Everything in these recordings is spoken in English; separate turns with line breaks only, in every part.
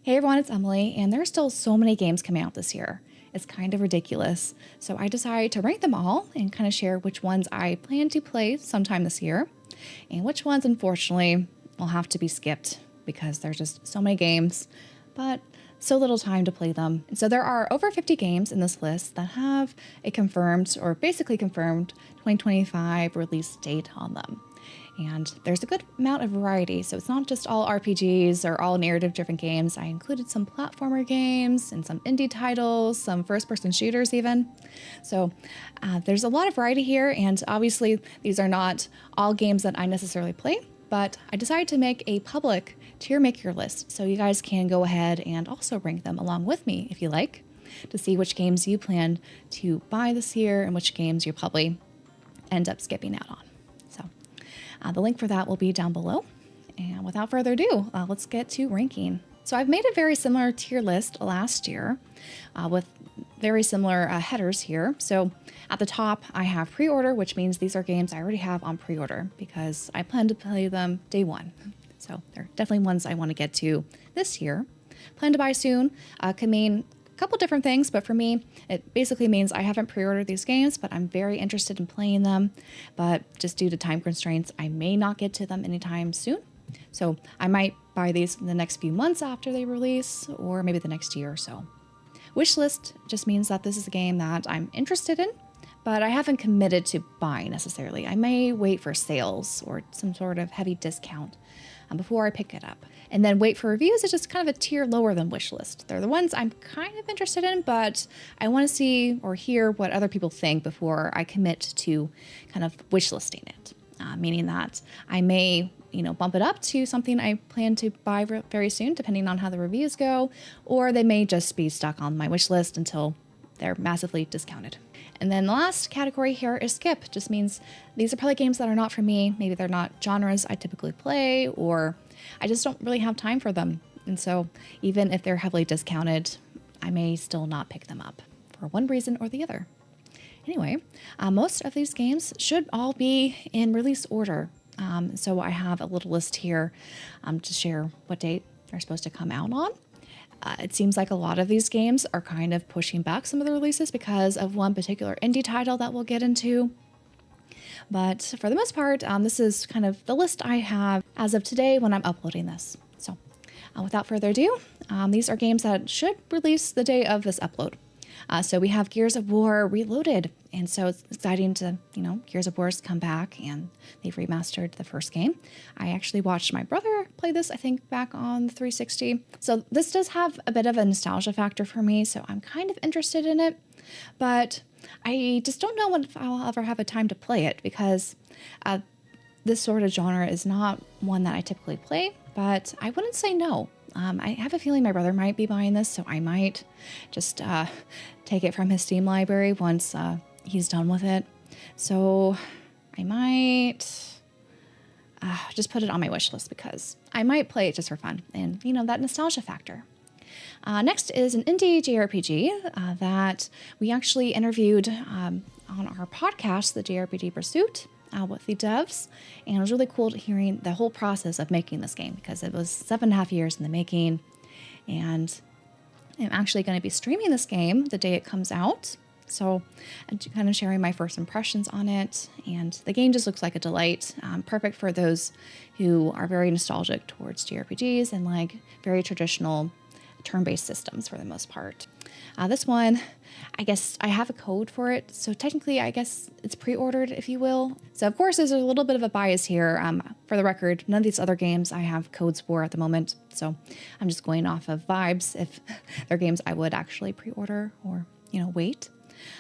Hey everyone, it's Emily, and there's still so many games coming out this year. It's kind of ridiculous. So I decided to rank them all and kind of share which ones I plan to play sometime this year, and which ones, unfortunately, will have to be skipped because there's just so many games, but so little time to play them. And so there are over 50 games in this list that have a confirmed, or basically confirmed, 2025 release date on them. And there's a good amount of variety, so it's not just all RPGs or all narrative-driven games. I included some platformer games and some indie titles, some first-person shooters even. So there's a lot of variety here, and obviously these are not all games that I necessarily play, but I decided to make a public tier maker list, so you guys can go ahead and also rank them along with me if you like, to see which games you plan to buy this year and which games you probably end up skipping out on. The link for that will be down below. And without further ado, let's get to ranking. So I've made a very similar tier list last year with very similar headers here. So at the top, I have pre-order, which means these are games I already have on pre-order because I plan to play them day one. So they're definitely ones I want to get to this year. Plan to buy soon could mean couple different things, but for me, it basically means I haven't pre-ordered these games, but I'm very interested in playing them. But just due to time constraints, I may not get to them anytime soon. So I might buy these in the next few months after they release, or maybe the next year or so. Wishlist just means that this is a game that I'm interested in, but I haven't committed to buying necessarily. I may wait for sales or some sort of heavy discount before I pick it up. And then wait for reviews is just kind of a tier lower than wishlist. They're the ones I'm kind of interested in, but I want to see or hear what other people think before I commit to kind of wishlisting it. Meaning that I may, bump it up to something I plan to buy very soon, depending on how the reviews go, or they may just be stuck on my wish list until they're massively discounted. And then the last category here is skip. Just means these are probably games that are not for me. Maybe they're not genres I typically play, or I just don't really have time for them. And so even if they're heavily discounted, I may still not pick them up for one reason or the other. Anyway, most of these games should all be in release order. So I have a little list here to share what date they're supposed to come out on. It seems like a lot of these games are kind of pushing back some of the releases because of one particular indie title that we'll get into. But for the most part, this is kind of the list I have as of today when I'm uploading this. So without further ado, these are games that should release the day of this upload. So we have Gears of War Reloaded. And so it's exciting to, Gears of War's come back and they've remastered the first game. I actually watched my brother play this, I think, back on the 360. So this does have a bit of a nostalgia factor for me, so I'm kind of interested in it. But I just don't know if I'll ever have a time to play it because this sort of genre is not one that I typically play, but I wouldn't say no. I have a feeling my brother might be buying this, so I might just take it from his Steam library once he's done with it. So I might just put it on my wish list because I might play it just for fun and, that nostalgia factor. Next is an indie JRPG that we actually interviewed on our podcast, the JRPG Pursuit, with the devs, and it was really cool hearing the whole process of making this game because it was 7.5 years in the making, and I'm actually going to be streaming this game the day it comes out, so I'm kind of sharing my first impressions on it, and the game just looks like a delight, perfect for those who are very nostalgic towards JRPGs and like very traditional turn-based systems for the most part. This one, I guess I have a code for it, so technically I guess it's pre-ordered, if you will. So of course there's a little bit of a bias here. For the record, none of these other games I have codes for at the moment, so I'm just going off of vibes if they're games I would actually pre-order or, wait.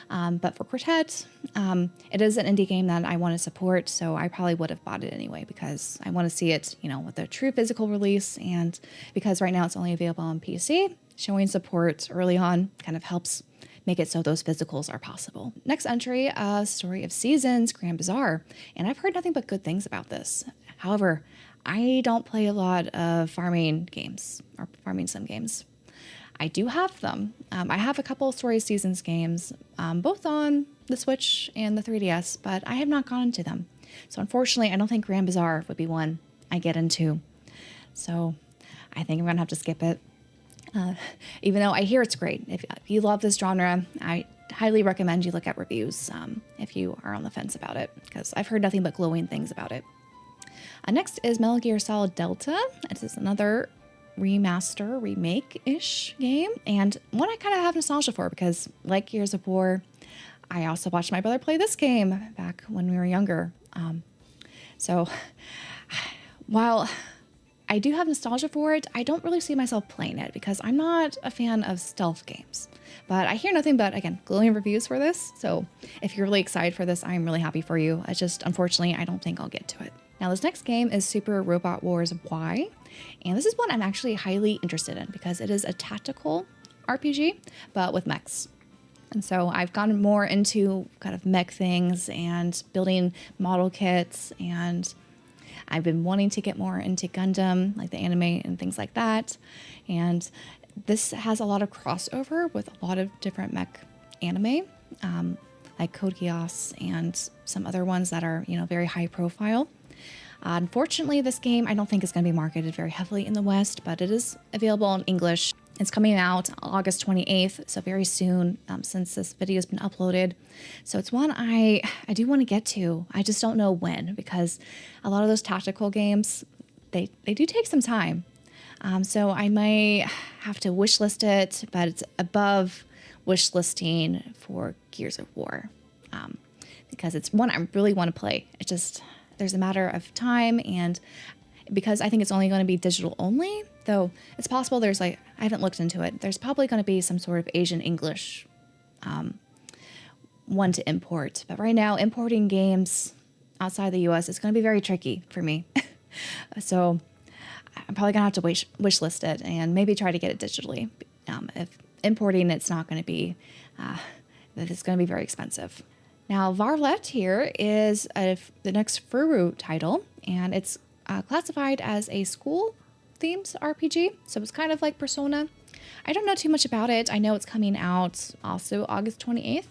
But for Quartet, it is an indie game that I want to support, so I probably would have bought it anyway because I want to see it, with a true physical release, and because right now it's only available on PC, showing support early on kind of helps make it so those physicals are possible. Next entry, Story of Seasons, Grand Bazaar, and I've heard nothing but good things about this. However, I don't play a lot of farming games or farming sim games. I do have them. I have a couple of Story of Seasons games, both on the Switch and the 3DS, but I have not gone into them. So unfortunately, I don't think Grand Bazaar would be one I get into. So I think I'm going to have to skip it. Even though I hear it's great. If you love this genre, I highly recommend you look at reviews if you are on the fence about it, because I've heard nothing but glowing things about it. Next is Metal Gear Solid Delta. This is another remaster, remake-ish game, and one I kind of have nostalgia for because, like Gears of War, I also watched my brother play this game back when we were younger. So while I do have nostalgia for it, I don't really see myself playing it because I'm not a fan of stealth games. But I hear nothing but, again, glowing reviews for this. So if you're really excited for this, I'm really happy for you. I just, unfortunately, I don't think I'll get to it. Now, this next game is Super Robot Wars Y. And this is one I'm actually highly interested in because it is a tactical RPG, but with mechs. And so I've gotten more into kind of mech things and building model kits, and I've been wanting to get more into Gundam, like the anime and things like that. And this has a lot of crossover with a lot of different mech anime, like Code Geass and some other ones that are, very high profile. Unfortunately, this game I don't think is going to be marketed very heavily in the West, but it is available in English. It's coming out August 28th, so very soon, since this video has been uploaded. So it's one I do want to get to. I just don't know when, because a lot of those tactical games, they do take some time. So I might have to wishlist it, but it's above wishlisting for Gears of War, because it's one I really want to play. It just, there's a matter of time, and because I think it's only going to be digital only, though it's possible there's I haven't looked into it. There's probably going to be some sort of Asian English one to import. But right now, importing games outside the US is going to be very tricky for me. So I'm probably going to have to wishlist it and maybe try to get it digitally. If importing, it's not going to be, it's going to be very expensive. Now, Varlet here is the next Furu title, and it's classified as a school-themed RPG, so it's kind of like Persona. I don't know too much about it. I know it's coming out also August 28th,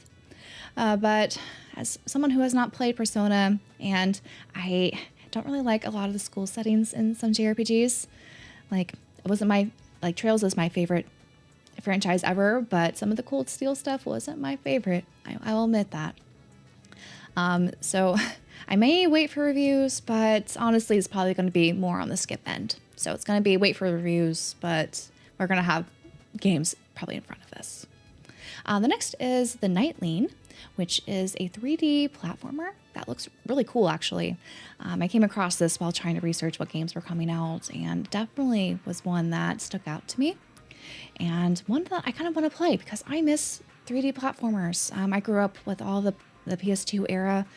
but as someone who has not played Persona, and I don't really like a lot of the school settings in some JRPGs, it wasn't Trails is my favorite franchise ever, but some of the Cold Steel stuff wasn't my favorite. I will admit that. So I may wait for reviews, but honestly, it's probably going to be more on the skip end. So it's going to be wait for reviews, but we're going to have games probably in front of this. The next is The Nightling, which is a 3D platformer that looks really cool, actually. I came across this while trying to research what games were coming out, and definitely was one that stuck out to me. And one that I kind of want to play because I miss 3D platformers. I grew up with all the PS2 era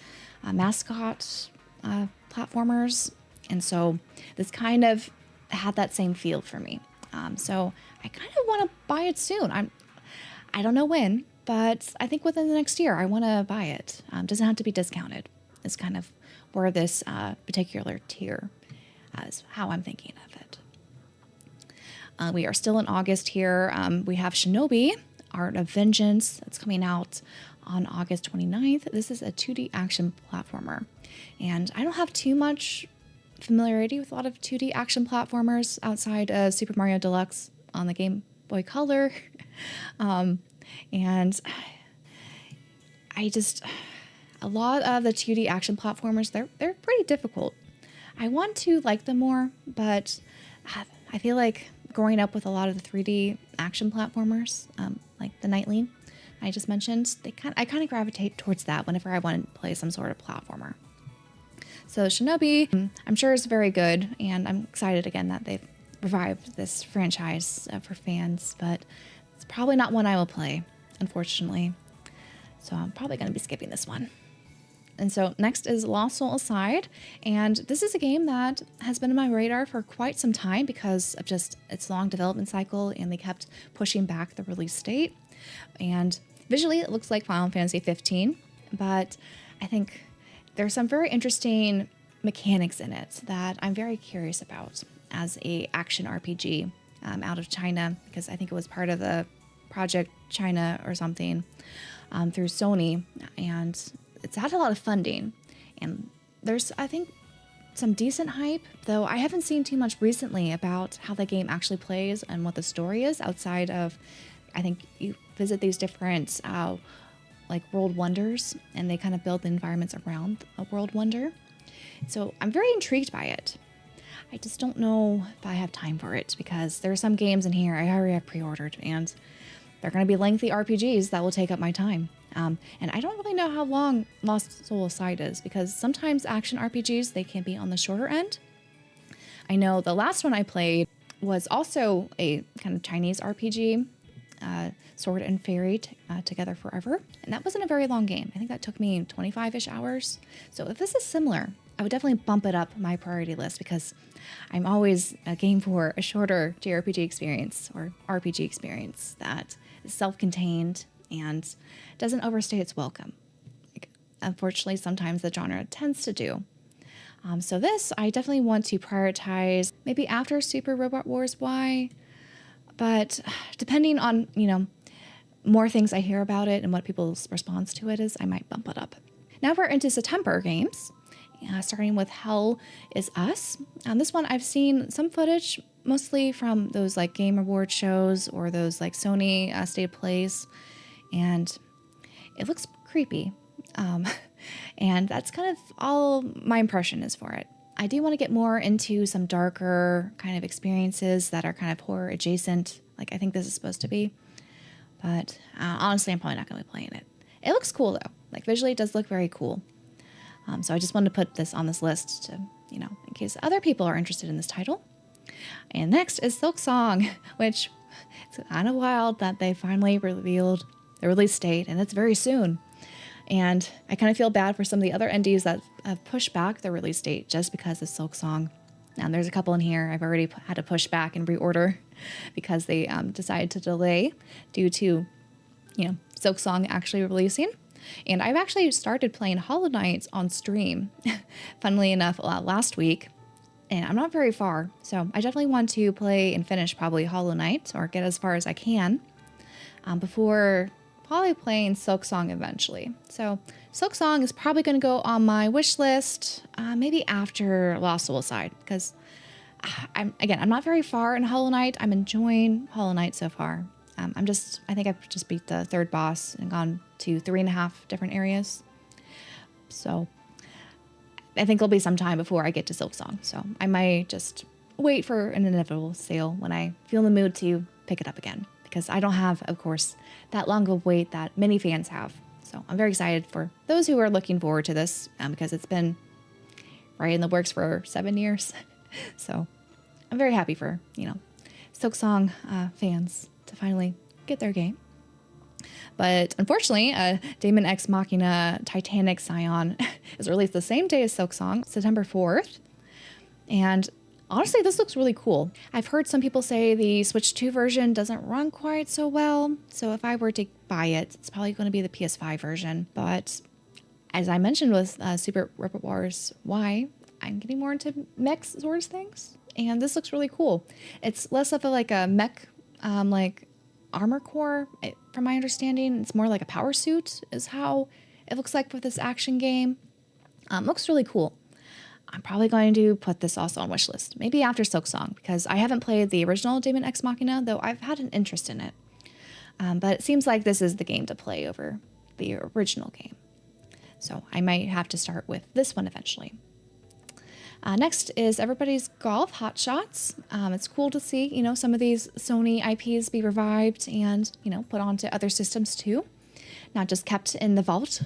mascot platformers, and so this kind of had that same feel for me. So I kind of want to buy it soon. I don't know when, but I think within the next year I want to buy it. Doesn't have to be discounted. It's kind of where this particular tier is how I'm thinking of it. We are still in August here. We have Shinobi, Art of Vengeance. That's coming out on August 29th. This is a 2D action platformer. And I don't have too much familiarity with a lot of 2D action platformers outside of Super Mario Deluxe on the Game Boy Color. And a lot of the 2D action platformers, they're pretty difficult. I want to like them more, but I feel like growing up with a lot of the 3D action platformers, like the Nightling I just mentioned, I kind of gravitate towards that whenever I want to play some sort of platformer. So Shinobi, I'm sure is very good, and I'm excited again that they've revived this franchise for fans, but it's probably not one I will play, unfortunately. So I'm probably going to be skipping this one. And so next is Lost Soul Aside, and this is a game that has been on my radar for quite some time because of just its long development cycle, and they kept pushing back the release date. And visually it looks like Final Fantasy 15, but I think there's some very interesting mechanics in it that I'm very curious about as a action RPG out of China, because I think it was part of the Project China or something through Sony, and it's had a lot of funding, and there's, I think, some decent hype, though I haven't seen too much recently about how the game actually plays and what the story is outside of, I think you visit these different like world wonders, and they kind of build the environments around a world wonder. So I'm very intrigued by it. I just don't know if I have time for it because there are some games in here I already have pre-ordered, and they're going to be lengthy RPGs that will take up my time. And I don't really know how long Lost Soul Aside is because sometimes action RPGs, they can be on the shorter end. I know the last one I played was also a kind of Chinese RPG, Sword and Fairy Together Forever. And that wasn't a very long game. I think that took me 25-ish hours. So if this is similar, I would definitely bump it up my priority list because I'm always game for a shorter JRPG experience or RPG experience that is self-contained and doesn't overstay its welcome. Like, unfortunately, sometimes the genre tends to do. So this, I definitely want to prioritize maybe after Super Robot Wars Y, but depending on, more things I hear about it and what people's response to it is, I might bump it up. Now we're into September games, starting with Hell Is Us. This one I've seen some footage, mostly from those like Game Award shows or those like Sony State Plays, and it looks creepy. And that's kind of all my impression is for it. I do want to get more into some darker kind of experiences that are kind of horror adjacent, like I think this is supposed to be. But honestly, I'm probably not going to be playing it. It looks cool though. Like visually, it does look very cool. So I just wanted to put this on this list to, in case other people are interested in this title. And next is Silksong, which it's kind of wild that they finally revealed the release date, and it's very soon. And I kind of feel bad for some of the other indies that have pushed back the release date just because of Silksong. Now, there's a couple in here I've already had to push back and reorder because they decided to delay due to, Silksong actually releasing. And I've actually started playing Hollow Knight on stream, funnily enough, last week. And I'm not very far, so I definitely want to play and finish probably Hollow Knight or get as far as I can before probably playing Silksong eventually. So Silksong is probably going to go on my wish list maybe after Lost Soul Aside because I'm not very far in Hollow Knight. I'm enjoying Hollow Knight so far. I think I've just beat the third boss and gone to 3.5 different areas. So I think it'll be some time before I get to Silksong. So I might just wait for an inevitable sale when I feel in the mood to pick it up again. Because I don't have, of course, that long of wait that many fans have. So I'm very excited for those who are looking forward to this because it's been right in the works for 7 years. So I'm very happy for, Silksong fans to finally get their game. But unfortunately, Daemon X Machina Titanic Scion is released the same day as Silksong, September 4th. And honestly, this looks really cool. I've heard some people say the Switch 2 version doesn't run quite so well. So if I were to buy it, it's probably going to be the PS5 version. But as I mentioned with Super Robot Wars Y, I'm getting more into mech sort of things. And this looks really cool. It's less of a mech, like armor core, from my understanding. It's more like a power suit is how it looks like with this action game. Looks really cool. I'm probably going to put this also on wishlist, maybe after Silksong, because I haven't played the original Daemon X Machina, though I've had an interest in it. But it seems like this is the game to play over the original game. So I might have to start with this one eventually. Next is Everybody's Golf Hot Shots. It's cool to see, some of these Sony IPs be revived and, put onto other systems too. Not just kept in the vault,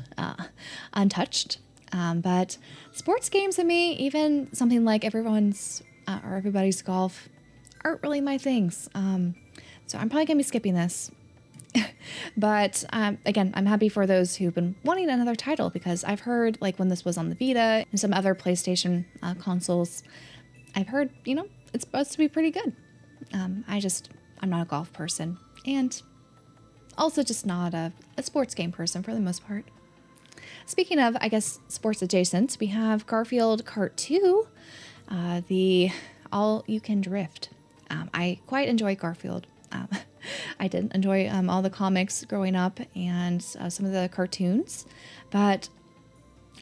untouched. But sports games to me, even something like Everybody's Golf, aren't really my things. So I'm probably going to be skipping this. But again, I'm happy for those who've been wanting another title because I've heard, like when this was on the Vita and some other PlayStation consoles, I've heard, it's supposed to be pretty good. I'm not a golf person and also just not a sports game person for the most part. Speaking of, I guess, sports adjacent, we have Garfield Kart 2, the all-you-can drift. I quite enjoy Garfield. I did enjoy all the comics growing up and some of the cartoons, but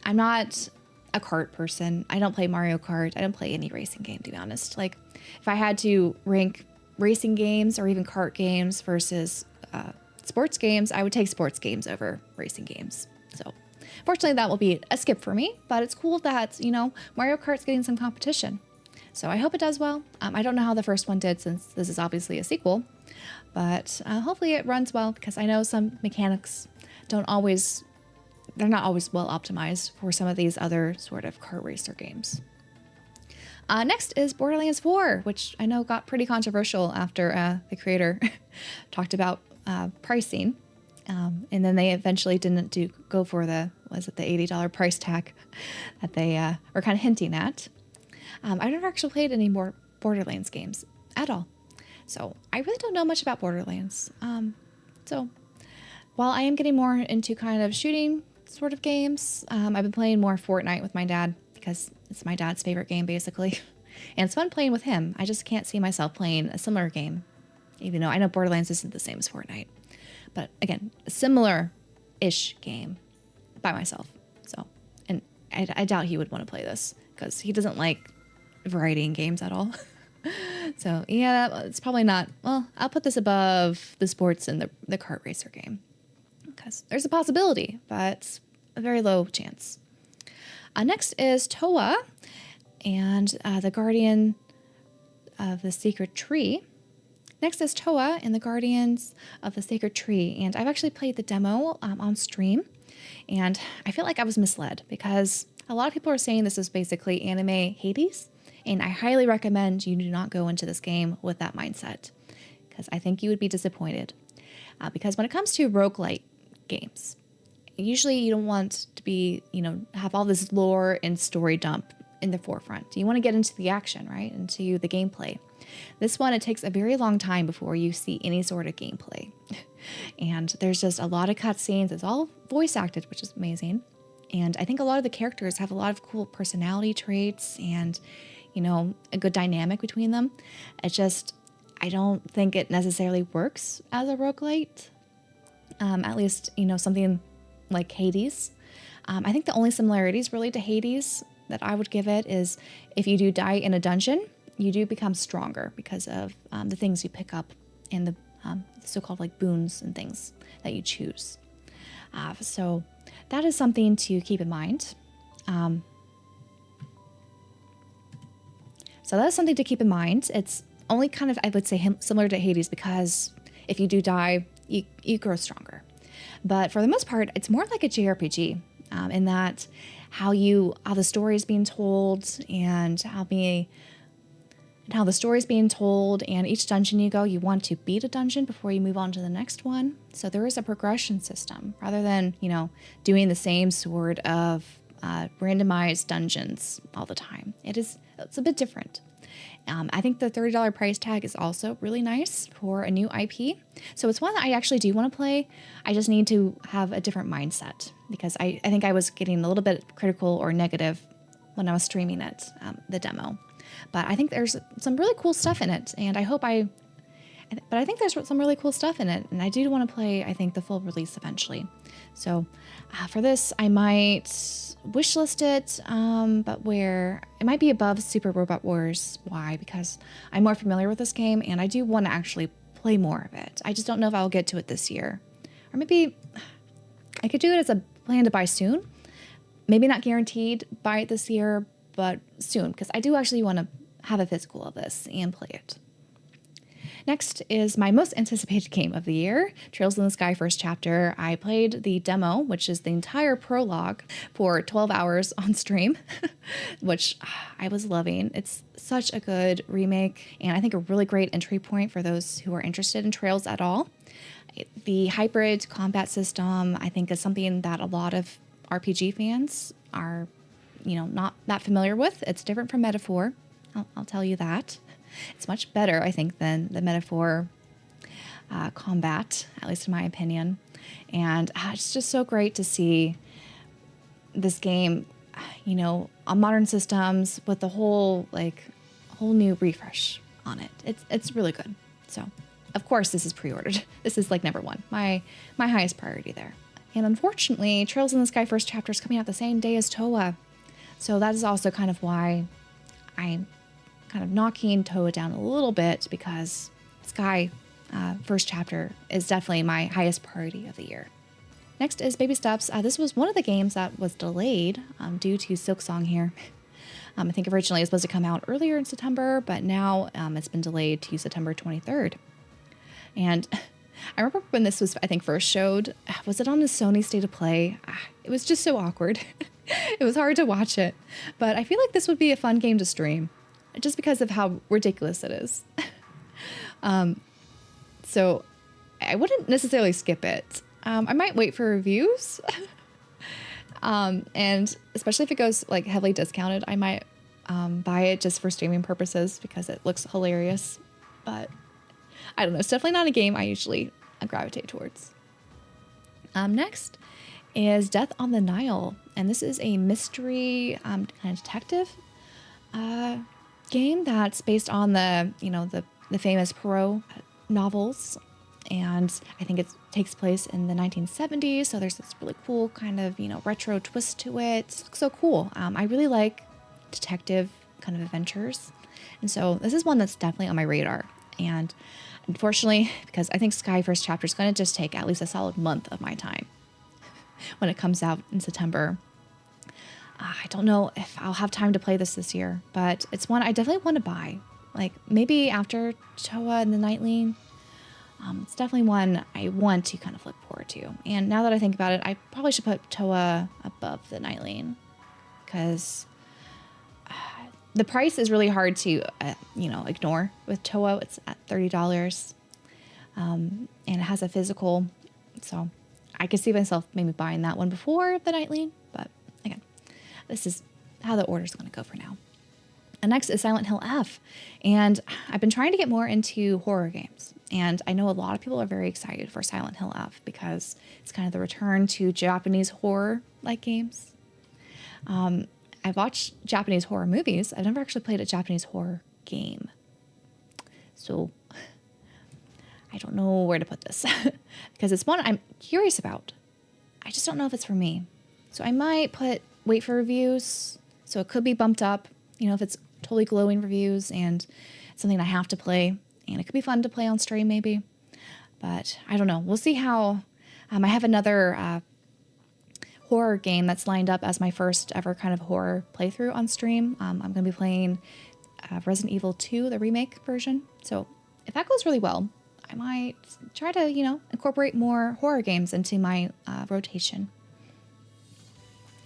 I'm not a kart person. I don't play Mario Kart. I don't play any racing game, to be honest. Like, if I had to rank racing games or even kart games versus sports games, I would take sports games over racing games. So, fortunately, that will be a skip for me, but it's cool that, Mario Kart's getting some competition. So I hope it does well. I don't know how the first one did since this is obviously a sequel, but hopefully it runs well because I know some mechanics they're not always well optimized for some of these other sort of kart racer games. Next is Borderlands 4, which I know got pretty controversial after the creator talked about pricing. And then they eventually didn't go for the $80 price tag that they were kind of hinting at. I've never actually played any more Borderlands games at all. So I really don't know much about Borderlands. So while I am getting more into kind of shooting sort of games, I've been playing more Fortnite with my dad because it's my dad's favorite game, basically. And it's fun playing with him. I just can't see myself playing a similar game, even though I know Borderlands isn't the same as Fortnite. But again, a similar-ish game by myself. So, and I doubt he would want to play this because he doesn't like variety in games at all. So yeah, it's probably not. Well, I'll put this above the sports and the kart racer game because there's a possibility, but a very low chance. Next is Toa and the Guardian of the Secret Tree. Next is Toa and the Guardians of the Sacred Tree, and I've actually played the demo on stream, and I feel like I was misled because a lot of people are saying this is basically anime Hades, and I highly recommend you do not go into this game with that mindset because I think you would be disappointed. Because when it comes to roguelite games, usually you don't want to be, have all this lore and story dump in the forefront. You want to get into the action, right? Into the gameplay. This one, it takes a very long time before you see any sort of gameplay. And there's just a lot of cutscenes. It's all voice acted, which is amazing. And I think a lot of the characters have a lot of cool personality traits and, a good dynamic between them. It's just, I don't think it necessarily works as a roguelite. At least, something like Hades. I think the only similarities really to Hades that I would give it is if you do die in a dungeon, you do become stronger because of the things you pick up and the so-called like boons and things that you choose. So that is something to keep in mind. It's only kind of, I would say, similar to Hades because if you do die, you grow stronger. But for the most part, it's more like a JRPG in that how the story is being told and how the story's being told, and each dungeon you go, you want to beat a dungeon before you move on to the next one. So there is a progression system rather than, doing the same sort of randomized dungeons all the time. It's a bit different. I think the $30 price tag is also really nice for a new IP. So it's one that I actually do want to play. I just need to have a different mindset because I think I was getting a little bit critical or negative when I was streaming it, the demo. But I think there's some really cool stuff in it, and I think there's some really cool stuff in it, and I do want to play, I think, the full release eventually. So for this, I might wishlist it, but where it might be above Super Robot Wars. Why? Because I'm more familiar with this game, and I do want to actually play more of it. I just don't know if I'll get to it this year. Or maybe I could do it as a plan to buy soon. Maybe not guaranteed buy it this year, but soon, because I do actually want to have a physical of this and play it. Next is my most anticipated game of the year, Trails in the Sky First Chapter. I played the demo, which is the entire prologue, for 12 hours on stream, which I was loving. It's such a good remake, and I think a really great entry point for those who are interested in Trails at all. The hybrid combat system, I think, is something that a lot of RPG fans are, not that familiar with. It's different from Metaphor. I'll tell you that. It's much better, I think, than the Metaphor combat, at least in my opinion. And it's just so great to see this game, on modern systems with the whole new refresh on it. It's really good. So, of course, this is pre-ordered. This is number one, my highest priority there. And unfortunately, Trails in the Sky First Chapter is coming out the same day as Toa. So that is also kind of why I'm kind of knocking Toa down a little bit, because Sky first chapter is definitely my highest priority of the year. Next is Baby Steps. This was one of the games that was delayed due to Silksong here. I think originally it was supposed to come out earlier in September, but now it's been delayed to September 23rd. And I remember when this was, I think, first showed, was it on the Sony State of Play? It was just so awkward. It was hard to watch it. But I feel like this would be a fun game to stream, just because of how ridiculous it is. So I wouldn't necessarily skip it. I might wait for reviews. And especially if it goes like heavily discounted, I might buy it just for streaming purposes because it looks hilarious. But I don't know. It's definitely not a game I usually gravitate towards. Next is Death on the Nile. And this is a mystery kind of detective game that's based on the famous Poirot novels. And I think it takes place in the 1970s. So there's this really cool kind of, retro twist to it. It looks so cool. I really like detective kind of adventures. And so this is one that's definitely on my radar. And unfortunately, because I think Sky First Chapter is going to just take at least a solid month of my time when it comes out in September. I don't know if I'll have time to play this year, but it's one I definitely want to buy. Like maybe after Toa and the Nightling. It's definitely one I want to kind of look forward to. And now that I think about it, I probably should put Toa above the Nightling, because the price is really hard to, ignore with Toa. It's at $30, and it has a physical. So I could see myself maybe buying that one before the Nightling. But again, this is how the order is going to go for now. And next is Silent Hill F. And I've been trying to get more into horror games. And I know a lot of people are very excited for Silent Hill F because it's kind of the return to Japanese horror-like games. I've watched Japanese horror movies. I've never actually played a Japanese horror game. So I don't know where to put this because it's one I'm curious about. I just don't know if it's for me. So I might wait for reviews. So it could be bumped up, if it's totally glowing reviews and something I have to play. And it could be fun to play on stream maybe. But I don't know. We'll see how. I have another horror game that's lined up as my first ever kind of horror playthrough on stream. I'm going to be playing Resident Evil 2, the remake version. So if that goes really well, I might try to, incorporate more horror games into my rotation.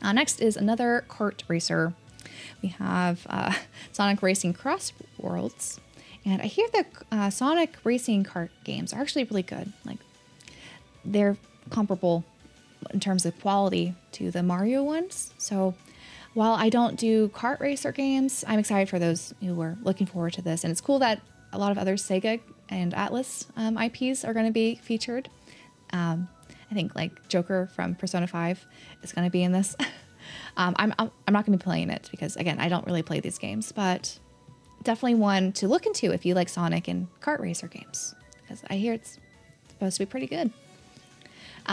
Next is another kart racer. We have Sonic Racing Cross Worlds. And I hear the Sonic Racing kart games are actually really good. Like, they're comparable in terms of quality to the Mario ones. So while I don't do kart racer games, I'm excited for those who are looking forward to this. And it's cool that a lot of other Sega and Atlas IPs are going to be featured. I think like Joker from Persona 5 is going to be in this. I'm not going to be playing it because, again, I don't really play these games, but definitely one to look into if you like Sonic and kart racer games, because I hear it's supposed to be pretty good.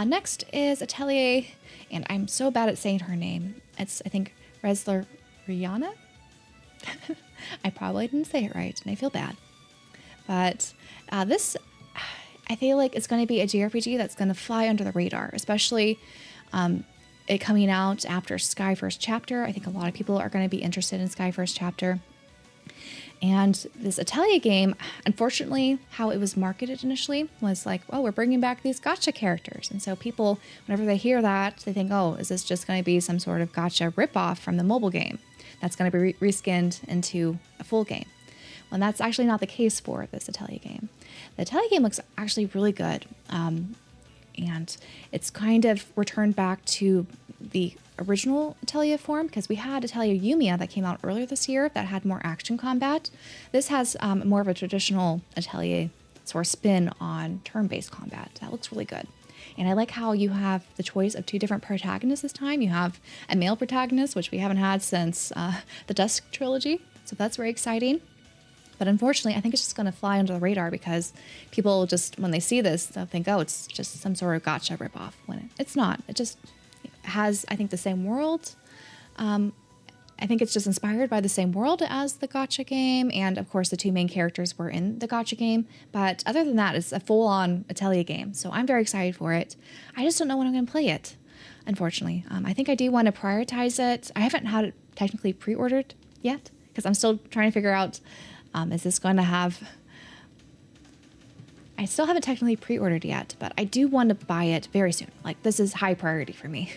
Next is Atelier, and I'm so bad at saying her name. It's, I think, Resler Rihanna. I probably didn't say it right, and I feel bad. But this, I feel like it's going to be a JRPG that's going to fly under the radar, especially it coming out after Sky First Chapter. I think a lot of people are going to be interested in Sky First Chapter. And this Atelier game, unfortunately, how it was marketed initially was like, oh, we're bringing back these gacha characters. And so people, whenever they hear that, they think, oh, is this just going to be some sort of gacha ripoff from the mobile game that's going to be reskinned into a full game? Well, that's actually not the case for this Atelier game. The Atelier game looks actually really good. And it's kind of returned back to the original Atelier form, because we had Atelier Yumiya that came out earlier this year that had more action combat. This has more of a traditional Atelier sort of spin on turn-based combat. That looks really good. And I like how you have the choice of two different protagonists this time. You have a male protagonist, which we haven't had since the Dusk trilogy. So that's very exciting. But unfortunately, I think it's just going to fly under the radar because people just, when they see this, they'll think, oh, it's just some sort of gacha ripoff. When it's not. It just has, I think, the same world. I think it's just inspired by the same world as the gacha game, and of course the two main characters were in the gacha game, but other than that, it's a full-on Atelier game, so I'm very excited for it. I just don't know when I'm going to play it, unfortunately. I think I do want to prioritize it. I haven't had it technically pre-ordered yet, because I'm still trying to figure out, is this going to have... I still haven't technically pre-ordered yet, but I do want to buy it very soon. Like, this is high priority for me.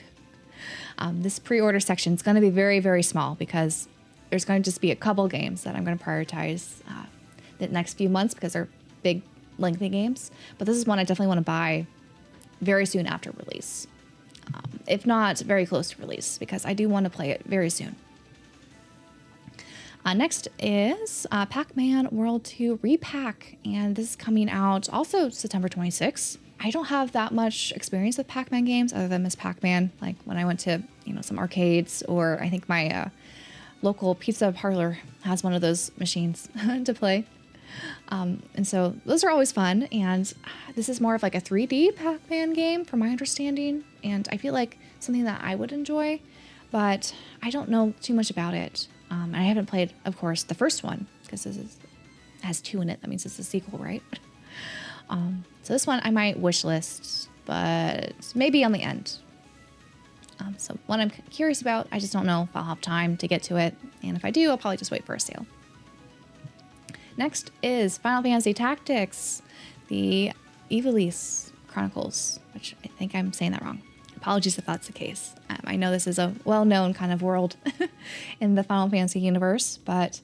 This pre-order section is going to be very, very small because there's going to just be a couple games that I'm going to prioritize the next few months because they're big, lengthy games. But this is one I definitely want to buy very soon after release. If not, very close to release, because I do want to play it very soon. Next is Pac-Man World 2 Repack, and this is coming out also September 26th. I don't have that much experience with Pac-Man games other than Miss Pac-Man, like when I went to, some arcades, or I think my local pizza parlor has one of those machines to play. And so those are always fun, and this is more of like a 3D Pac-Man game from my understanding, and I feel like something that I would enjoy, but I don't know too much about it. I haven't played, of course, the first one, because has 2 in it. That means it's a sequel, right? So this one I might wish list, but maybe on the end. So one I'm curious about, I just don't know if I'll have time to get to it. And if I do, I'll probably just wait for a sale. Next is Final Fantasy Tactics, the Ivalice Chronicles, which I think I'm saying that wrong. Apologies if that's the case. I know this is a well-known kind of world in the Final Fantasy universe, but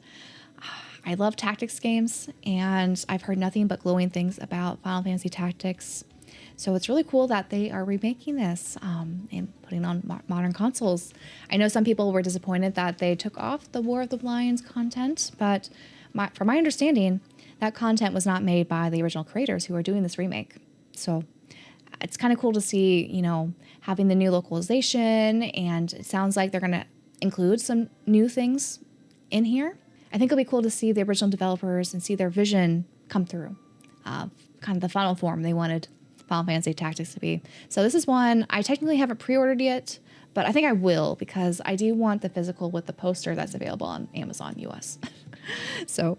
I love tactics games, and I've heard nothing but glowing things about Final Fantasy Tactics. So it's really cool that they are remaking this and putting on modern consoles. I know some people were disappointed that they took off the War of the Lions content, but from my understanding, that content was not made by the original creators who are doing this remake. So it's kind of cool to see, having the new localization, and it sounds like they're going to include some new things in here. I think it'll be cool to see the original developers and see their vision come through, kind of the final form they wanted Final Fantasy Tactics to be. So this is one I technically haven't pre-ordered yet, but I think I will, because I do want the physical with the poster that's available on Amazon US. So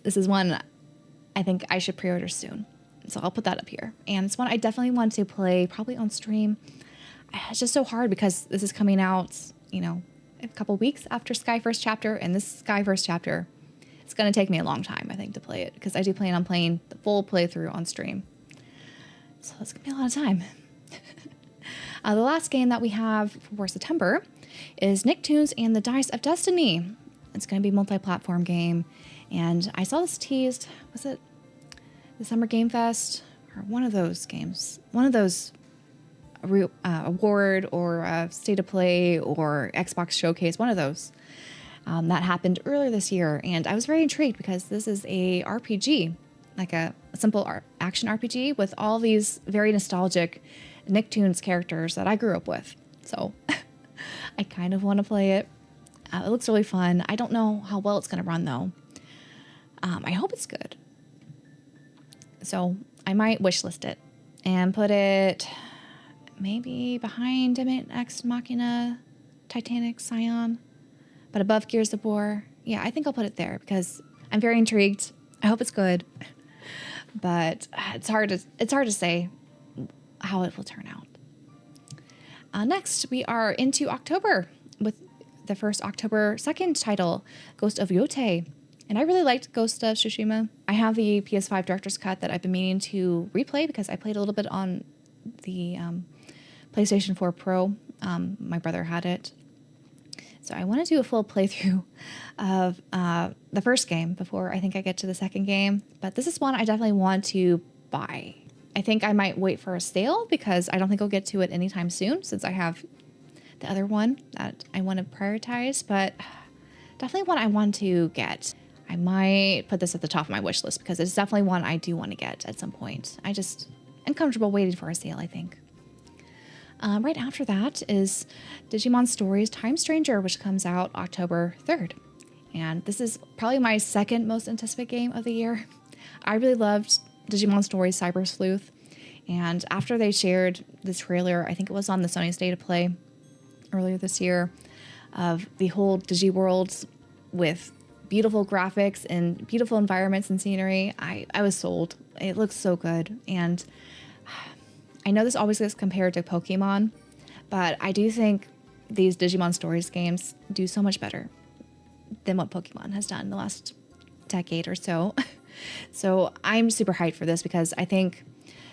this is one I think I should pre-order soon. So I'll put that up here. And it's one I definitely want to play probably on stream. It's just so hard because this is coming out, a couple weeks after Sky First Chapter, and this Sky First Chapter, it's going to take me a long time, I think, to play it, because I do plan on playing the full playthrough on stream. So it's going to be a lot of time. The last game that we have for September is Nicktoons and the Dice of Destiny. It's going to be a multi-platform game, and I saw this teased, was it the Summer Game Fest, or one of those games, one of those award or state of play or Xbox showcase, one of those that happened earlier this year, and I was very intrigued because this is a RPG, like a simple action RPG with all these very nostalgic Nicktoons characters that I grew up with. So I kind of want to play it. It looks really fun. I don't know how well it's going to run though. I hope it's good. So I might wishlist it and put it maybe behind Ex Machina, Titanic, Scion, but above Gears of War. Yeah, I think I'll put it there because I'm very intrigued. I hope it's good, but it's hard to say how it will turn out. Next, we are into October with the first October 2nd title, Ghost of Yotei. And I really liked Ghost of Tsushima. I have the PS5 Director's Cut that I've been meaning to replay because I played a little bit on the PlayStation 4 Pro. My brother had it. So I want to do a full playthrough of the first game before I think I get to the second game. But this is one I definitely want to buy. I think I might wait for a sale because I don't think I'll get to it anytime soon since I have the other one that I want to prioritize. But definitely one I want to get. I might put this at the top of my wish list because it's definitely one I do want to get at some point. I just am comfortable waiting for a sale, I think. Right after that is Digimon Stories Time Stranger, which comes out October 3rd. And this is probably my second most anticipated game of the year. I really loved Digimon Stories Cyber Sleuth. And after they shared the trailer, I think it was on the Sony State of Play earlier this year, of the whole Digiworld with beautiful graphics and beautiful environments and scenery, I was sold. It looks so good. And I know this always gets compared to Pokemon, but I do think these Digimon Stories games do so much better than what Pokemon has done in the last decade or so. So I'm super hyped for this because I think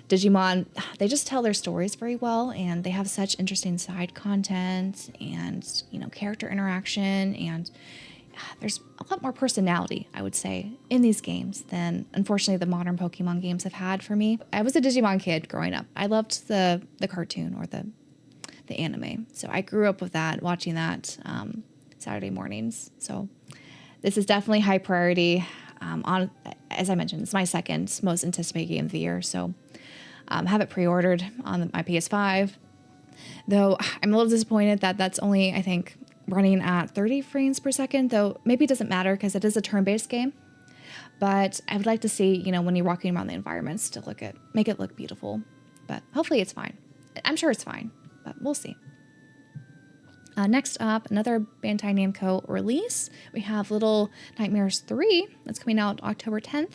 Digimon, they just tell their stories very well, and they have such interesting side content and, character interaction, and there's a lot more personality, I would say, in these games than, unfortunately, the modern Pokemon games have had for me. I was a Digimon kid growing up. I loved the cartoon or the anime. So I grew up with that, watching that Saturday mornings. So this is definitely high priority. As I mentioned, it's my second most anticipated game of the year. So have it pre-ordered on my PS5. Though I'm a little disappointed that that's only, I think, running at 30 frames per second, though maybe it doesn't matter because it is a turn-based game. But I would like to see, when you're walking around the environments to make it look beautiful. But hopefully it's fine. I'm sure it's fine, but we'll see. Next up, another Bandai Namco release. We have Little Nightmares 3 that's coming out October 10th.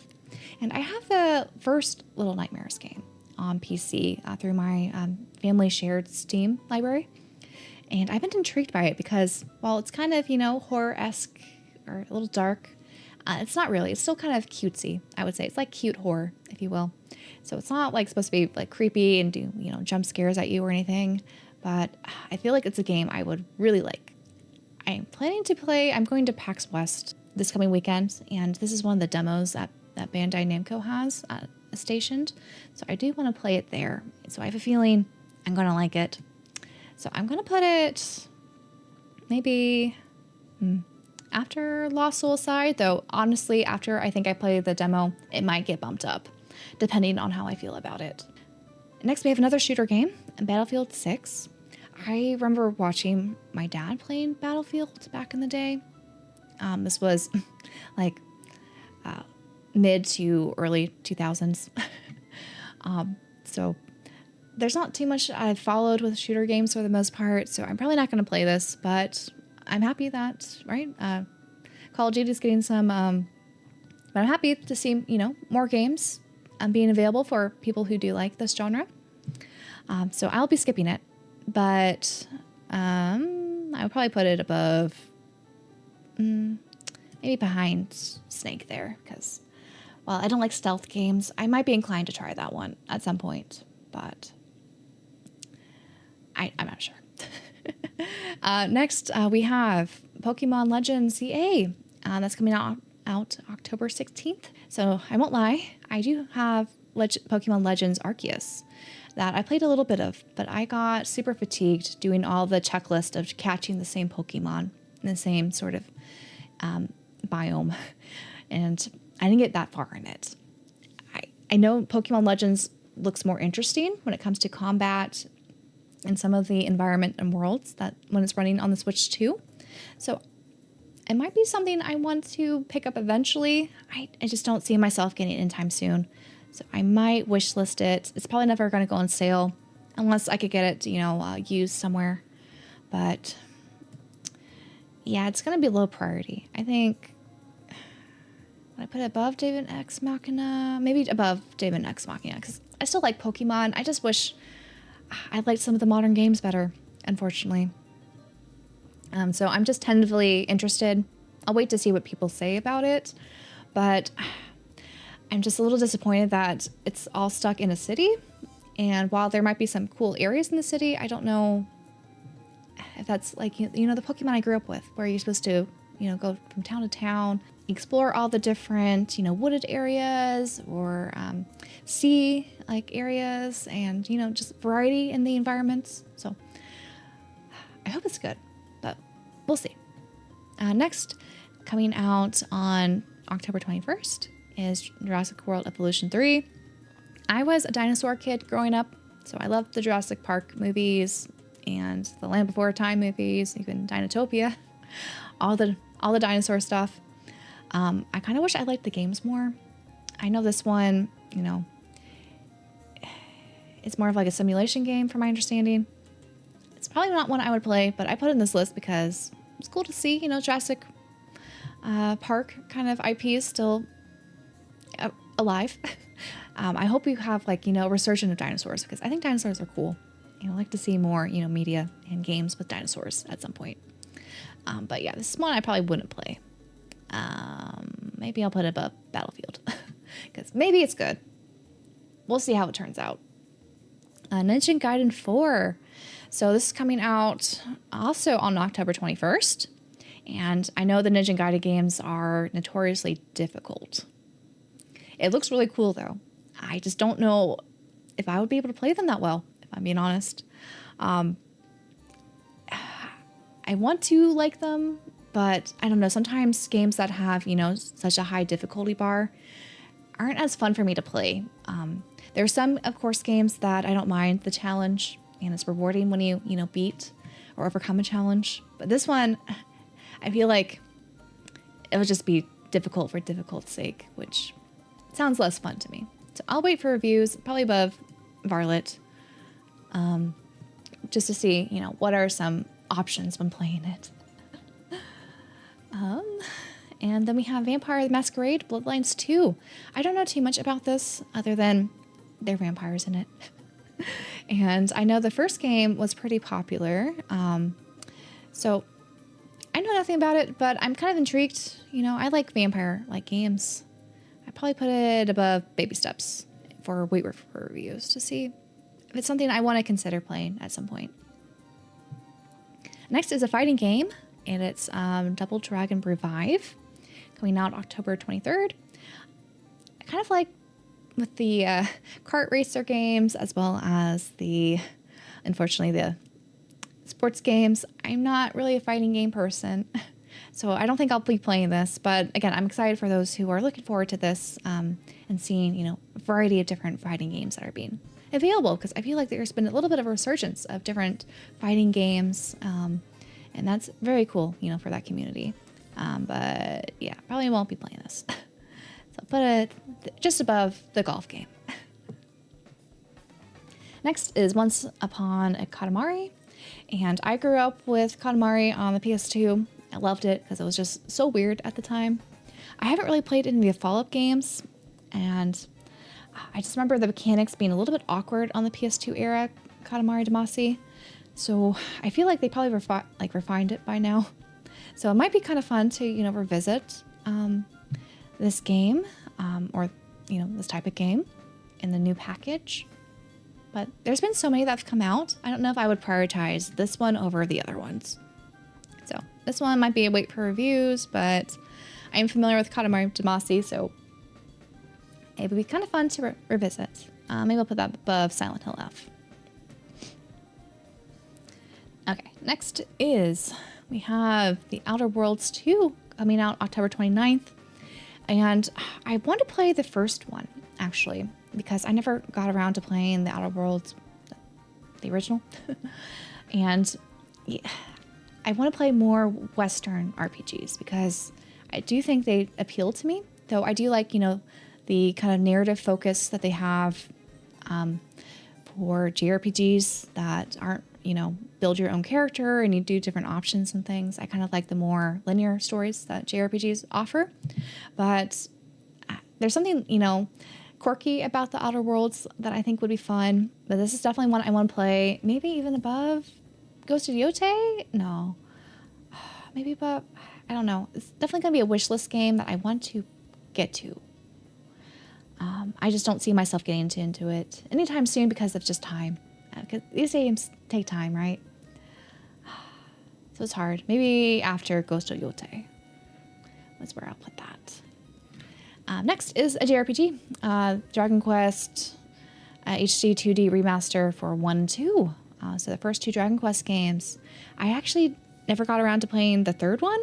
And I have the first Little Nightmares game on PC through my family shared Steam library. And I've been intrigued by it because while it's kind of, horror-esque or a little dark, it's not really. It's still kind of cutesy, I would say. It's like cute horror, if you will. So it's not like supposed to be like creepy and do, jump scares at you or anything. But I feel like it's a game I would really like. I'm going to PAX West this coming weekend, and this is one of the demos that Bandai Namco has stationed. So I do want to play it there. So I have a feeling I'm going to like it. So I'm going to put it maybe after Lost Soulside, though honestly, after I think I play the demo, it might get bumped up, depending on how I feel about it. Next, we have another shooter game, Battlefield 6. I remember watching my dad playing Battlefield back in the day. This was like mid to early 2000s. So there's not too much I've followed with shooter games for the most part, so I'm probably not going to play this, but I'm happy that, Call of Duty is getting some, but I'm happy to see, more games being available for people who do like this genre. So I'll be skipping it, but I would probably put it above, maybe behind Snake there, because while I don't like stealth games, I might be inclined to try that one at some point, but I'm not sure. Next, we have Pokemon Legends CA. That's coming out October 16th. So I won't lie, I do have Pokemon Legends Arceus that I played a little bit of, but I got super fatigued doing all the checklist of catching the same Pokemon in the same sort of biome, and I didn't get that far in it. I know Pokemon Legends looks more interesting when it comes to combat and some of the environment and worlds that when it's running on the Switch 2. So it might be something I want to pick up eventually. I just don't see myself getting it anytime soon. So I might wishlist it. It's probably never going to go on sale unless I could get it, used somewhere. But yeah, it's going to be a low priority. I think I put it above David X Machina, maybe above David X Machina, because I still like Pokemon. I just wish I liked some of the modern games better, unfortunately. So I'm just tentatively interested. I'll wait to see what people say about it, but I'm just a little disappointed that it's all stuck in a city. And while there might be some cool areas in the city, I don't know if that's like, the Pokemon I grew up with, where you're supposed to, go from town to town, explore all the different, wooded areas or sea areas, and, just variety in the environments. So I hope it's good, but we'll see. Next, coming out on October 21st is Jurassic World Evolution 3. I was a dinosaur kid growing up, so I loved the Jurassic Park movies and the Land Before Time movies, even Dinotopia, all the dinosaur stuff. I kind of wish I liked the games more. I know this one, it's more of like a simulation game from my understanding. It's probably not one I would play, but I put it in this list because it's cool to see, Jurassic Park kind of IP is still alive. I hope you have a resurgence of dinosaurs, because I think dinosaurs are cool. I'd like to see more, media and games with dinosaurs at some point. But yeah, this is one I probably wouldn't play. Maybe I'll put it above Battlefield, because maybe it's good. We'll see how it turns out. Ninja Gaiden 4. So this is coming out also on October 21st. And I know the Ninja Gaiden games are notoriously difficult. It looks really cool, though. I just don't know if I would be able to play them that well, if I'm being honest. I want to like them, but I don't know. Sometimes games that have, such a high difficulty bar aren't as fun for me to play. There are some, of course, games that I don't mind the challenge, and it's rewarding when you, beat or overcome a challenge. But this one, I feel like it would just be difficult for difficult's sake, which sounds less fun to me. So I'll wait for reviews, probably above Varlet, just to see, what are some options when playing it. And then we have Vampire the Masquerade Bloodlines 2. I don't know too much about this other than there are vampires in it. And I know the first game was pretty popular. So I know nothing about it, but I'm kind of intrigued. I like vampire-like games. I'd probably put it above Baby Steps for wait for reviews to see if it's something I want to consider playing at some point. Next is a fighting game, and it's Double Dragon Revive, coming out October 23rd. Kind of like with the kart racer games, as well as unfortunately, the sports games. I'm not really a fighting game person, so I don't think I'll be playing this. But again, I'm excited for those who are looking forward to this and seeing, a variety of different fighting games that are being available, because I feel like there's been a little bit of a resurgence of different fighting games, and that's very cool, for that community. But yeah, probably won't be playing this. So I'll put it just above the golf game. Next is Once Upon a Katamari. And I grew up with Katamari on the PS2. I loved it because it was just so weird at the time. I haven't really played any of the follow-up games, and I just remember the mechanics being a little bit awkward on the PS2 era Katamari Damacy. So I feel like they probably refined it by now. So it might be kind of fun to, revisit this game, or, this type of game in the new package. But there's been so many that have come out. I don't know if I would prioritize this one over the other ones. So this one might be a wait for reviews, but I am familiar with Katamari Damacy, so it would be kind of fun to revisit. Maybe I'll put that above Silent Hill F. Okay, next is we have The Outer Worlds 2 coming out October 29th. And I want to play the first one, actually, because I never got around to playing The Outer Worlds, the original. And yeah, I want to play more Western RPGs because I do think they appeal to me. Though I do like, the kind of narrative focus that they have for JRPGs that aren't, build your own character and you do different options and things. I kind of like the more linear stories that JRPGs offer. But there's something, quirky about The Outer Worlds that I think would be fun. But this is definitely one I want to play. Maybe even above Ghost of Yotei? No. Maybe above, I don't know. It's definitely going to be a wish list game that I want to get to. I just don't see myself getting into it anytime soon because of just time. Because these games take time, right? So it's hard. Maybe after Ghost of Yotei. That's where I'll put that. Next is a JRPG. Dragon Quest HD 2D remaster for 1 and 2. So the first two Dragon Quest games. I actually never got around to playing the third one,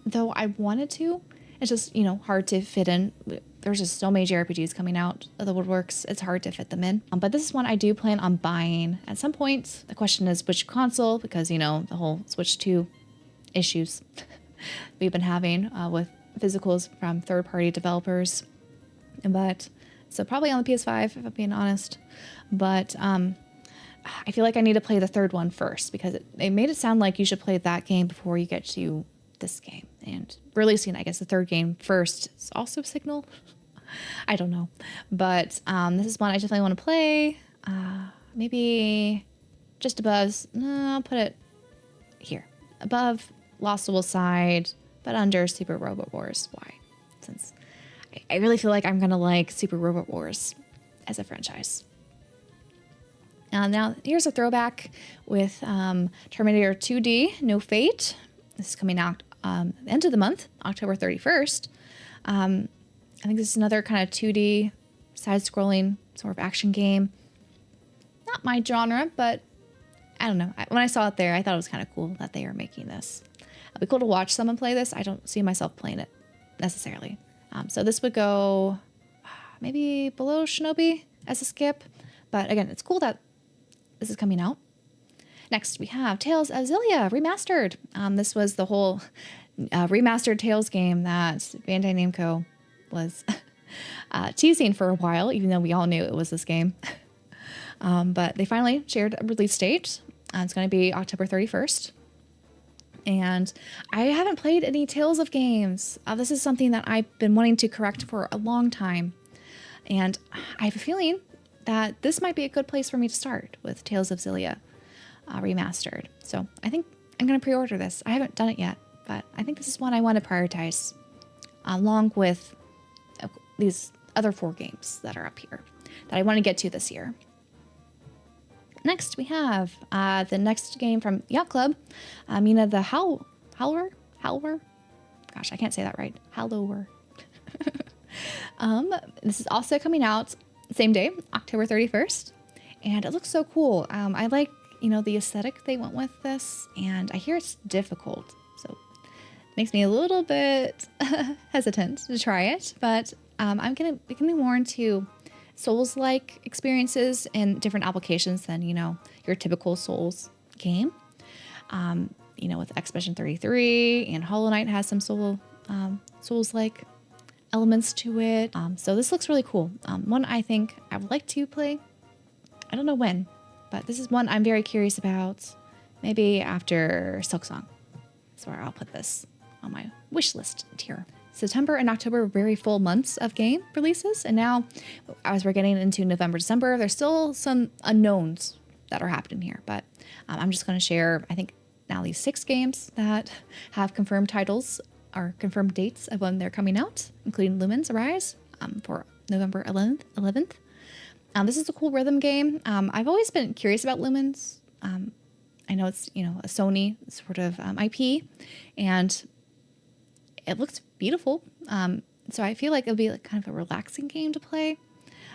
though I wanted to. It's just, hard to fit in. There's just so many JRPGs coming out of the woodworks. It's hard to fit them in. But this is one I do plan on buying at some point. The question is which console, because, the whole Switch 2 issues we've been having with physicals from third-party developers. But so probably on the PS5, if I'm being honest. But I feel like I need to play the third one first because it made it sound like you should play that game before you get to this game. And releasing, I guess, the third game first is also a signal. I don't know. But this is one I definitely want to play. Maybe just above. No, I'll put it here. Above Lost Soul Side, but under Super Robot Wars. Why? Since I really feel like I'm going to like Super Robot Wars as a franchise. Now, here's a throwback with Terminator 2D, No Fate. This is coming out at the end of the month, October 31st. I think this is another kind of 2D, side-scrolling sort of action game. Not my genre, but I don't know. When I saw it there, I thought it was kind of cool that they are making this. It'd be cool to watch someone play this. I don't see myself playing it necessarily. So this would go maybe below Shinobi as a skip. But again, it's cool that this is coming out. Next, we have Tales of Xillia Remastered. This was the whole remastered Tales game that Bandai Namco was teasing for a while, even though we all knew it was this game. But they finally shared a release date. It's going to be October 31st. And I haven't played any Tales of games. This is something that I've been wanting to correct for a long time. And I have a feeling that this might be a good place for me to start with Tales of Xillia Remastered. So I think I'm going to pre-order this. I haven't done it yet, but I think this is one I want to prioritize along with these other 4 games that are up here that I want to get to this year. Next, we have the next game from Yacht Club, Mina the Howler. Gosh, I can't say that right. Hallower. This is also coming out same day, October 31st, and it looks so cool. I like, the aesthetic they went with this, and I hear it's difficult, so it makes me a little bit hesitant to try it, but I'm gonna be more into Souls-like experiences and different applications than, your typical Souls game. With Expedition 33 and Hollow Knight has some Souls-like elements to it. So this looks really cool. One I think I would like to play. I don't know when, but this is one I'm very curious about. Maybe after Silksong. That's where I'll put this on my wish list tier. September and October were very full months of game releases, and now as we're getting into November, December, there's still some unknowns that are happening here, but I'm just going to share, I think, now these 6 games that have confirmed titles or confirmed dates of when they're coming out, including Lumen's Arise for November 11th. This is a cool rhythm game. I've always been curious about Lumen's. I know it's, a Sony sort of IP, and it looks beautiful. So I feel like it'll be kind of a relaxing game to play.